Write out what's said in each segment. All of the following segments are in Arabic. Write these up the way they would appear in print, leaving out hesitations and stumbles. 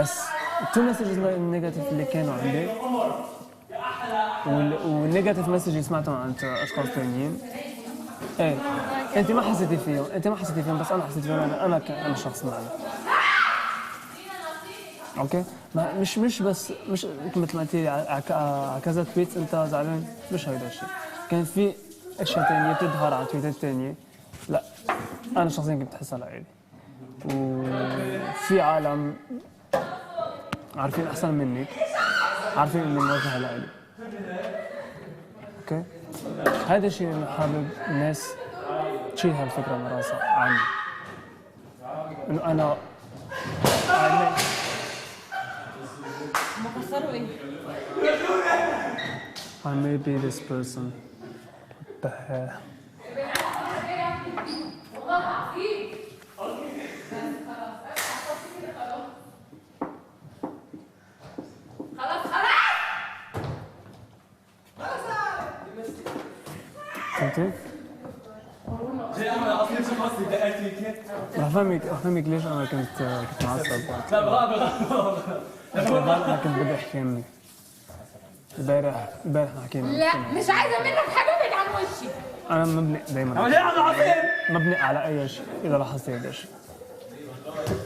بس التو مسجز النيجاتيف اللي كانوا عندي والنيجاتيف مسج اللي سمعتهم عند اشخاص ثانيين، ايه انت ما حسيتي فيهم، بس انا حسيت فيهم. انا شخص معنا. اوكي، مش بس مش مثل ما قلتي على كذا تويت انت زعلان، مش هيدا الشيء. كان في اشياء ثانيه بتظهر على تويتات ثانيه، لا انا شخصيا كنت بحسها لإلي، وفي عالم عارفين احسن مني، عارفين اني موجهه لإلي. اوكي، هذا الشيء اللي حابب الناس تشيل هالفكره من راسها عني، انه انا مكسروا ايه؟ I may be this person. What the hell? فهمتي؟ أفهمك ليش أنا كنت معصب. لا كنت بدي أحكي عنك. امبارح حكينا. لا مش عايزه منك حاجه بعيد عن وشي. أنا مبني دايما مبني على أي شيء إذا لاحظت هذا الشيء.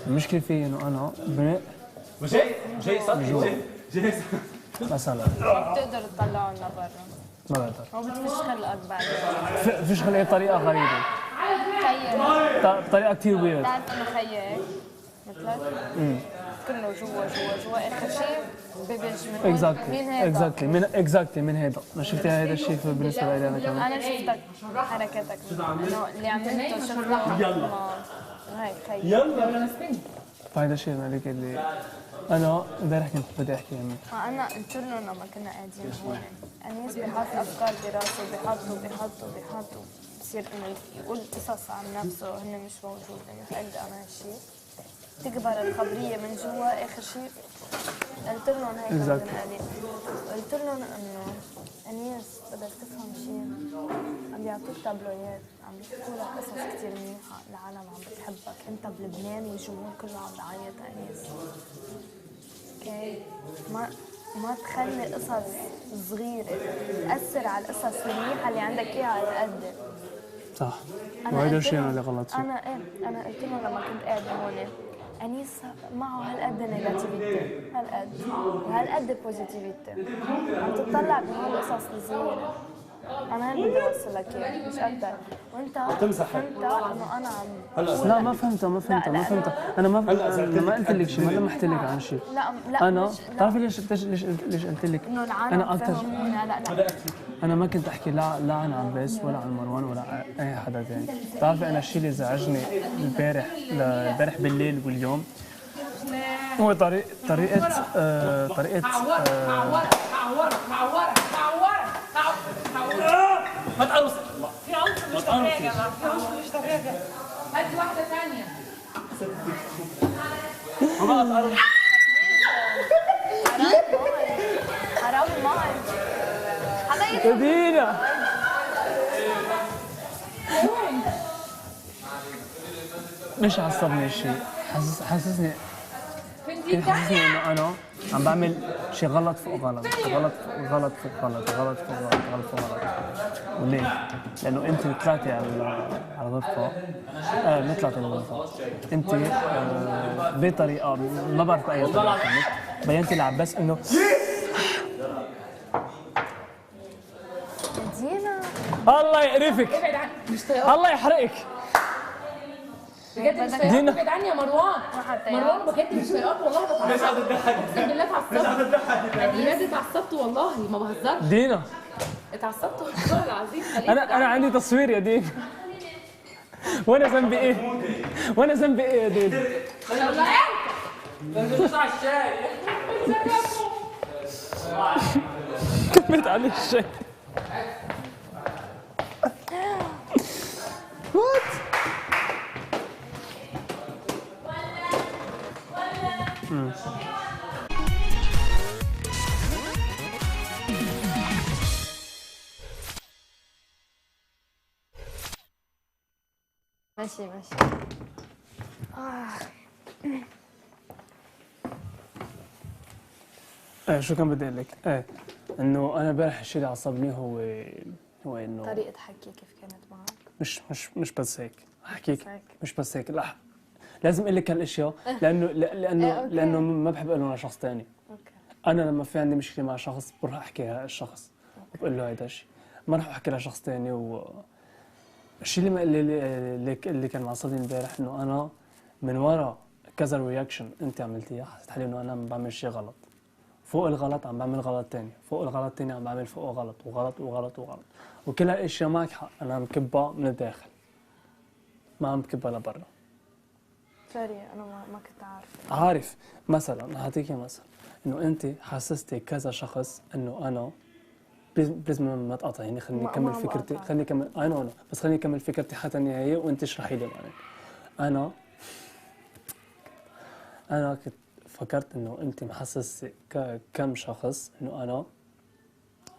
المشكلة فيي إنه أنا بنق جوا مثلا بتقدر تطلعهم لبرا. ما بقدر. هو بتفش خلقك بعد. فيش خلقي بطريقة غريبة. خيك. بطريقة كثير ويرد. بتعرف إنه خيك مثلك؟ كله جوا آخر شيء ببلش من مين هذا؟ اكزاكتلي من هذا. ما شفتي هذا الشيء بالنسبة لي أنا كمان. أنا شفتك حركاتك إنه اللي عملته شفت لحظة هيك خيك. يلا فهذا الشيء مالك اللي أنا امبارح كنت بدي أحكي عنه. أنا قلت لهم لما كنا قاعدين هون أنيس بيحط أفكار براسه بيحطوا بصير إنه يقول قصص عن نفسه هن مش موجودين. قلت أنا هالشيء تكبر الخبرية من جوا. آخر شيء قلت لهم هيك قلت لهم إنه أنيس بدك تفهم شيء، عم بيعطوك تابلويات، عم بيحكوا لك قصص كثير منيحة، العالم عم بتحبك، أنت بلبنان والجمهور كله عم بيعيط أنيس. اوكي، ما تخلي قصص صغيرة تأثر على القصص المنيحة اللي عندك إياها على قد. صح، وهيدا الشيء أنا اللي غلط فيه. أنا قلت لهم لما كنت قاعدة هون أنيس معه هالقد نيجاتيفيتي، هالقد وهالقد بوزيتيفيتي، عم تطلع بهالقصص الصغيرة. أنا هيك بدي أوصل لك إياه مش أكثر، وأنت فهمت إنه أنا عم لا ما فهمتها. أنا ما قلت لك شيء، ما لمحت لك عن شيء. لا أنا بتعرفي ليش قلت لك؟ إنه العالم أنا أكثر لا أنا ما كنت أحكي لا عن عباس ولا عن مروان ولا أي حدا ثاني. بتعرفي أنا الشيء اللي زعجني البارح بالليل واليوم هو طريقة ما تقرص. في عنصر مش طبيعي يا جماعه، في عنصر مش طبيعي. هاتي واحده ثانيه. ما تقرص. حرام الماي. دينا مش عصبني الشيء، حسسني انه انا عم بعمل شيء غلط فوق غلط، غلط فوق غلط. وليه؟ لانه انت طلعتي على الغرفه، ما طلعتي على الغرفه، انت بطريقه ما بعرف باي طريقه كانت بينتي لعباس انه دينا الله يقرفك، الله يحرقك. بجد مش دينا ابعد عني يا مروان. مروان بجد مش طايقاك والله. ليش عم تضحك؟ اقسم بالله اتعصبت. بجد اتعصبت والله ما بهزرش. دينا اتعصبت والله العظيم. انا عندي تصوير يا دين. وانا ذنبي ايه يا دين؟ والله انت بتقطع الشاي. كملت على الشيء. وات ماشي ايه شو كان بدي اقول لك؟ ايه انه انا امبارح الشيء اللي عصبني هو انه طريقة حكي كيف كانت معك؟ مش بس هيك احكيك، بس هيك. مش بس هيك، لا لازم اقول لك هالاشياء أوكي. لانه ما بحب اقولهم لشخص ثاني. اوكي. انا لما في عندي مشكله مع شخص بروح احكيها للشخص وبقول له هيدا الشيء، ما راح احكي لشخص ثاني. الشيء اللي كان معصبني امبارح انه انا من ورا كذا رياكشن انت عملتيها حسيت حالي انه انا عم بعمل شيء غلط، فوق الغلط عم بعمل غلط تاني، فوق الغلط تاني عم بعمل فوقه غلط وغلط وغلط وغلط، وكل هالاشياء معك حق انا عم كبها من الداخل ما عم بكبها لبرا. سوري انا ما كنت عارفة. عارف مثلا هعطيك مثلا انه انت حسستي كذا شخص انه انا بليز ما تقاطعيني، خليني ما اكمل عم فكرتي، بقاطعك. خليني اكمل اي نو بس خليني اكمل فكرتي حتى النهايه وانت اشرحي لي بعدين. انا كنت فكرت انه انت محسس كم شخص انه انا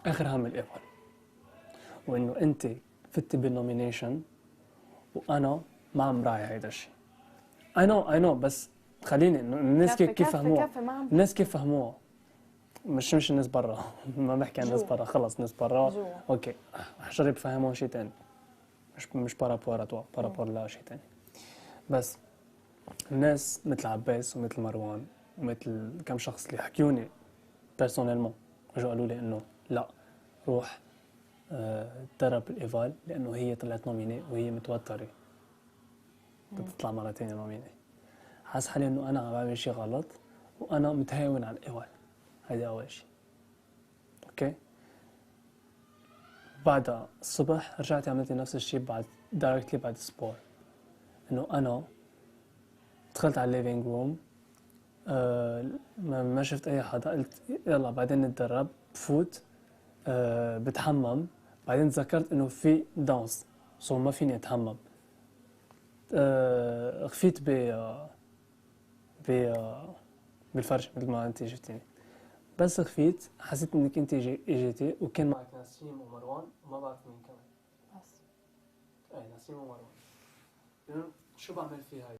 اخر هم الايفل، وانه انت فتي بالنومينيشن وانا ما عم راعي هيدا الشيء. اي نو بس خليني انه الناس كيف فهموها، كفي ما عم الناس كيف فهموها، مش الناس برا ما بحكي عن الناس جوا. برا، خلص الناس برا جوا. اوكي رح جرب فهمهم شيء ثاني، مش بارابور اتوا بارابور لا شيء ثاني. بس الناس مثل عباس ومثل مروان ومثل كم شخص اللي حكيوني بيرسونيلمون اجوا قالوا لي انه لا روح تدرب بالايفال لانه هي طلعت نوميني وهي متوتره بدها تطلع مره ثانيه نوميني. حاسس حالي انه انا عم بعمل شيء غلط وانا متهاون على الايفال. هيدا اول شيء. اوكي بعدها الصبح رجعت عملت نفس الشيء بعد دايركتلي بعد اسبوع، انه انا دخلت على الليفينج روم ما شفت اي حدا، قلت يلا بعدين نتدرب، بفوت بتحمم، بعدين تذكرت انه في دانس سو ما فيني اتحمم. خفيت ب بالفرش مثل ما انت شفتيني، بس خفيت حسيت انك انت اجيتي وكان معك نسيم ومروان وما بعرف مين كمان. بس ايه نسيم ومروان. شو بعمل فيها هاي؟